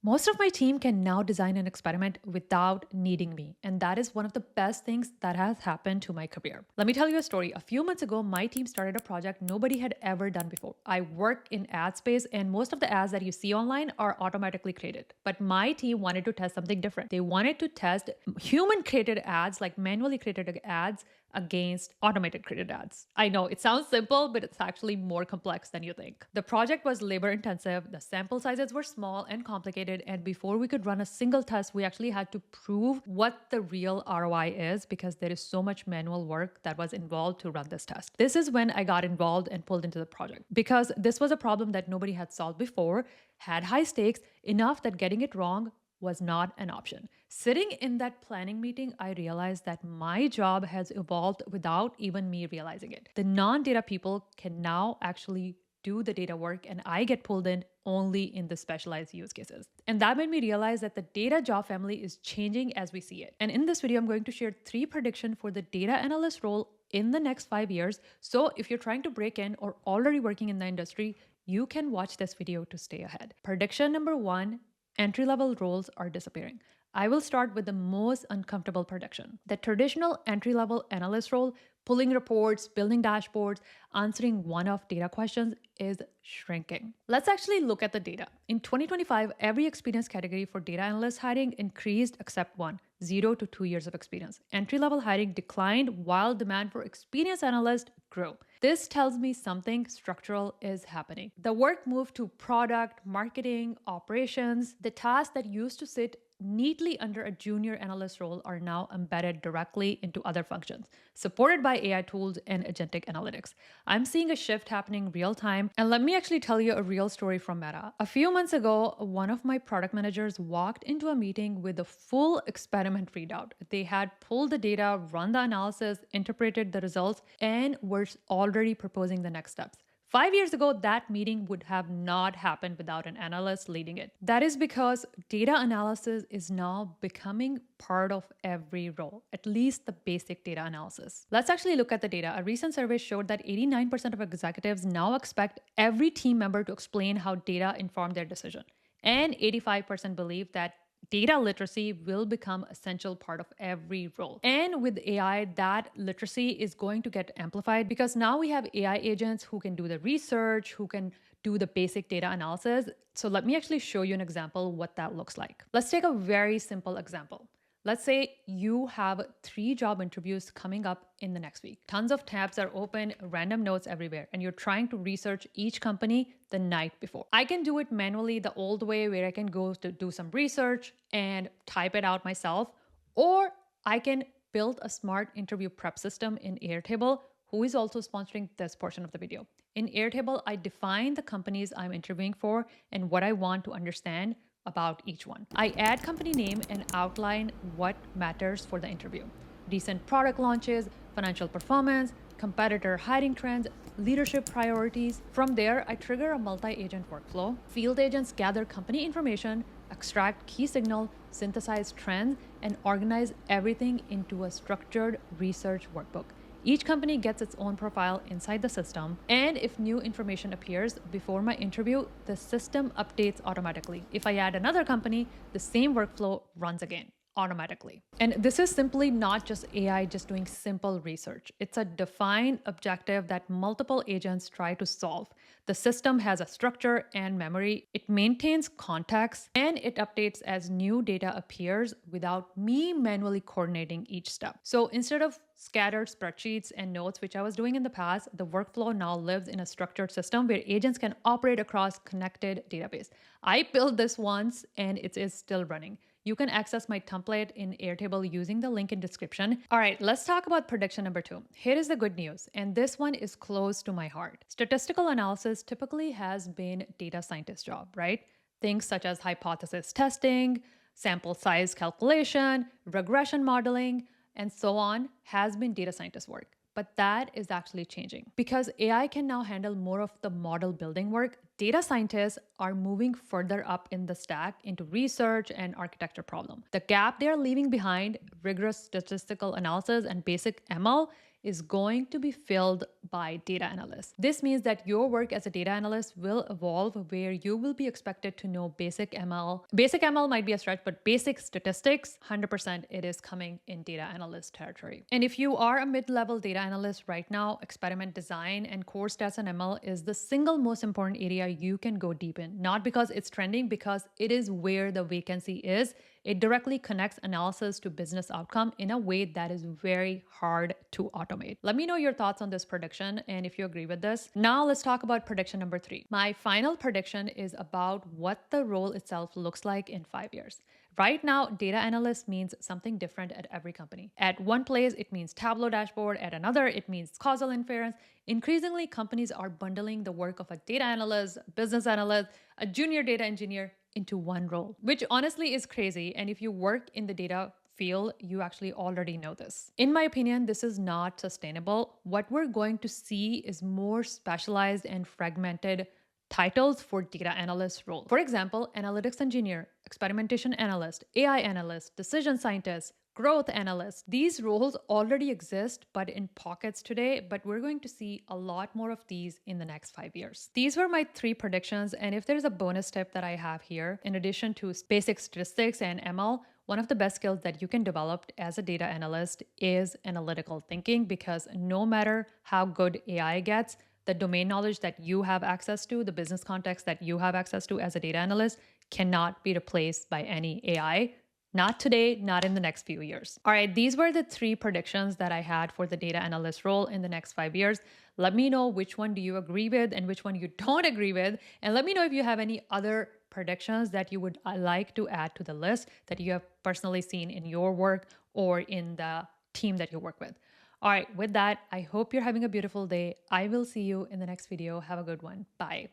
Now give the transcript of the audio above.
Most of my team can now design an experiment without needing me, and that is one of the best things that has happened to my career. Let me tell you a story. A few months ago, my team started a project nobody had ever done before. I work in ad space, and most of the ads that you see online are automatically created. But my team wanted to test something different. They wanted to test human created ads, like manually created ads, against automated created ads. I know it sounds simple, but it's actually more complex than you think. The project was labor intensive, the sample sizes were small and complicated, and before we could run a single test, we actually had to prove what the real ROI is because there is so much manual work that was involved to run this test. This is when I got involved and pulled into the project because this was a problem that nobody had solved before, had high stakes, enough that getting it wrong was not an option. Sitting in that planning meeting, I realized that my job has evolved without even me realizing it. The non data people can now actually do the data work, and I get pulled in only in the specialized use cases. And that made me realize that the data job family is changing as we see it. And in this video, I'm going to share 3 predictions for the data analyst role in the next 5 years. So if you're trying to break in or already working in the industry, you can watch this video to stay ahead. Prediction number 1, entry-level roles are disappearing. I will start with the most uncomfortable prediction. The traditional entry-level analyst role, pulling reports, building dashboards, answering one-off data questions, is shrinking. Let's actually look at the data. In 2025, every experience category for data analyst hiring increased except one, 0 to 2 years of experience. Entry-level hiring declined while demand for experienced analysts grew. This tells me something structural is happening. The work moved to product, marketing, operations. The tasks that used to sit neatly under a junior analyst role are now embedded directly into other functions, supported by AI tools and agentic analytics. I'm seeing a shift happening real time. And let me actually tell you a real story from Meta. A few months ago, one of my product managers walked into a meeting with a full experiment readout. They had pulled the data, run the analysis, interpreted the results, and were already proposing the next steps. 5 years ago, that meeting would have not happened without an analyst leading it. That is because data analysis is now becoming part of every role, at least the basic data analysis. Let's actually look at the data. A recent survey showed that 89% of executives now expect every team member to explain how data informed their decision. And 85% believe that data literacy will become essential part of every role. And with AI, that literacy is going to get amplified because now we have AI agents who can do the research, who can do the basic data analysis. So let me actually show you an example what that looks like. Let's take a very simple example. Let's say you have 3 job interviews coming up in the next week. Tons of tabs are open, random notes everywhere, and you're trying to research each company the night before. I can do it manually the old way where I can go to do some research and type it out myself, or I can build a smart interview prep system in Airtable, who is also sponsoring this portion of the video. In Airtable, I define the companies I'm interviewing for and what I want to understand about each one. I add company name and outline what matters for the interview. Recent product launches, financial performance, competitor hiring trends, leadership priorities. From there, I trigger a multi-agent workflow. Field agents gather company information, extract key signal, synthesize trends, and organize everything into a structured research workbook. Each company gets its own profile inside the system, and if new information appears before my interview, the system updates automatically. If I add another company, the same workflow runs again automatically. And this is simply not just AI just doing simple research. It's a defined objective that multiple agents try to solve. The system has a structure and memory. It maintains context and it updates as new data appears without me manually coordinating each step. So instead of scattered spreadsheets and notes, which I was doing in the past, the workflow now lives in a structured system where agents can operate across connected database. I built this once and it is still running. You can access my template in Airtable using the link in description. All right, let's talk about prediction number 2. Here is the good news, and this one is close to my heart. Statistical analysis typically has been data scientist job, right? Things such as hypothesis testing, sample size calculation, regression modeling, and so on has been data scientist work. But that is actually changing because AI can now handle more of the model building work. Data scientists are moving further up in the stack into research and architecture problem. The gap they are leaving behind, rigorous statistical analysis and basic ML, is going to be filled by data analysts. This means that your work as a data analyst will evolve where you will be expected to know basic ML. Basic ML might be a stretch, but basic statistics, 100% it is coming in data analyst territory. And if you are a mid-level data analyst right now, experiment design and core stats and ML is the single most important area you can go deep in. Not because it's trending, because it is where the vacancy is. It directly connects analysis to business outcome in a way that is very hard to automate. Let me know your thoughts on this prediction and if you agree with this. Now let's talk about prediction number 3. My final prediction is about what the role itself looks like in 5 years. Right now, data analyst means something different at every company. At one place, it means Tableau dashboard. At another, it means causal inference. Increasingly, companies are bundling the work of a data analyst, business analyst, a junior data engineer into one role, which honestly is crazy. And if you work in the data field, you actually already know this. In my opinion, this is not sustainable. What we're going to see is more specialized and fragmented titles for data analyst role. For example, analytics engineer, experimentation analyst, AI analyst, decision scientist, growth analyst. These roles already exist, but in pockets today, but we're going to see a lot more of these in the next 5 years. These were my 3 predictions. And if there's a bonus tip that I have here, in addition to basic statistics and ML, one of the best skills that you can develop as a data analyst is analytical thinking, because no matter how good AI gets, the domain knowledge that you have access to, the business context that you have access to as a data analyst cannot be replaced by any AI. Not today, not in the next few years. All right, these were the 3 predictions that I had for the data analyst role in the next 5 years. Let me know which one do you agree with and which one you don't agree with. And let me know if you have any other predictions that you would like to add to the list that you have personally seen in your work or in the team that you work with. All right, with that, I hope you're having a beautiful day. I will see you in the next video. Have a good one. Bye.